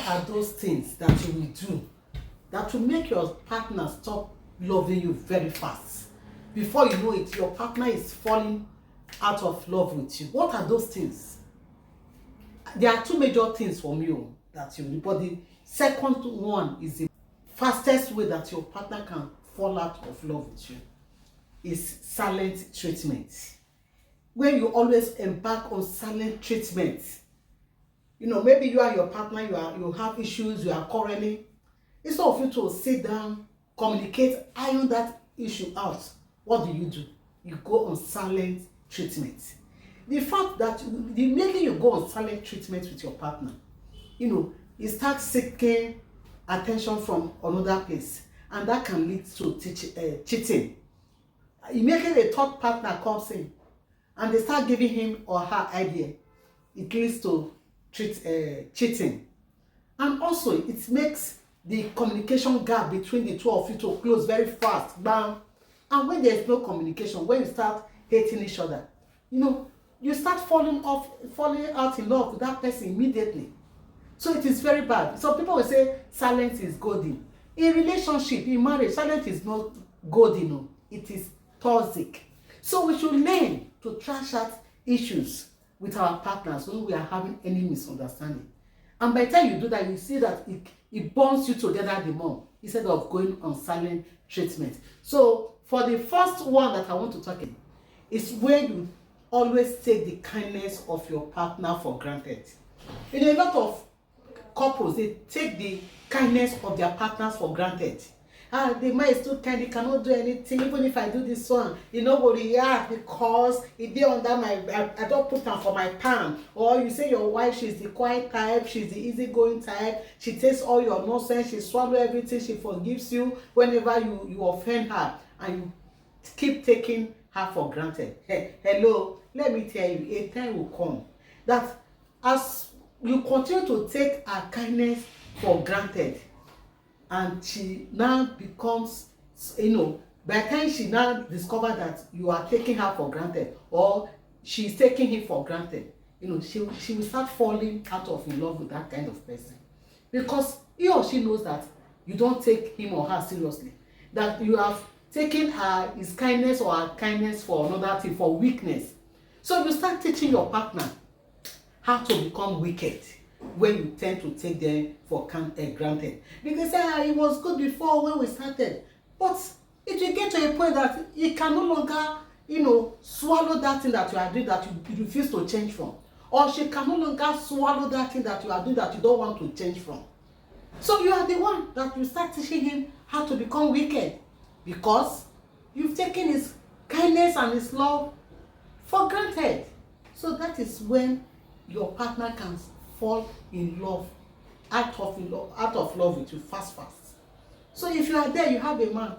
are those things that you will do that will make your partner stop loving you very fast? Before you know it, your partner is falling out of love with you. What are those things? There are two major things from you that you will, but the second one is the fastest way that your partner can fall out of love with you is silent treatment. When you always embark on silent treatment, maybe you and your partner, you have issues, you are quarreling. Instead of you to sit down, communicate, iron that issue out, what do? You go on silent treatment. The fact that the minute you go on silent treatment with your partner, you start seeking attention from another place, and that can lead to cheating. Immediately a third partner comes in and they start giving him or her idea, it leads to cheating. And also it makes the communication gap between the two of you to close very fast. Bam. And when there is no communication, when you start hating each other, you start falling out in love with that person immediately. So it is very bad. So people will say silence is golden. In relationship, in marriage, silence is not golden. It is toxic. So we should learn to trash out issues with our partners when we are having any misunderstanding. And by the time you do that, you see that it bonds you together the more, instead of going on silent treatment. So for the first one that I want to talk about is where you always take the kindness of your partner for granted. A lot of couples, they take the kindness of their partners for granted. The man is too kind, he cannot do anything. Even if I do this one, he no go react because he dey under my, I don't put am for my palm. Or you say your wife, she's the quiet type, she's the easygoing type, she takes all your nonsense, she swallow everything, she forgives you whenever you offend her, and you keep taking her for granted. Hey, hello, let me tell you, a time will come that as you continue to take her kindness for granted, and she now becomes, by the time she now discover that you are taking her for granted, or she's taking him for granted, she will start falling out of love with that kind of person, because he or she knows that you don't take him or her seriously, that you have taken his kindness or her kindness for another thing, for weakness. So you start teaching your partner how to become wicked when you tend to take them for granted. Because it was good before when we started, but it will get to a point that you can no longer swallow that thing that you are doing that you refuse to change from, or she can no longer swallow that thing that you are doing that you don't want to change from. So you are the one that you start teaching him how to become wicked, because you've taken his kindness and his love for granted. So that is when your partner can fall in love, out of love with you fast. So if you are there, you have a man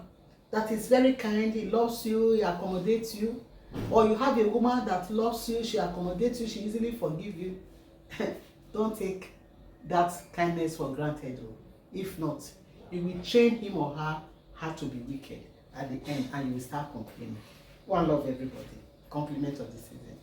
that is very kind, he loves you, he accommodates you, or you have a woman that loves you, she accommodates you, she easily forgives you, don't take that kindness for granted. If not, you will train him or her how to be wicked at the end, and you will start complaining. One love, everybody. Compliment of the season.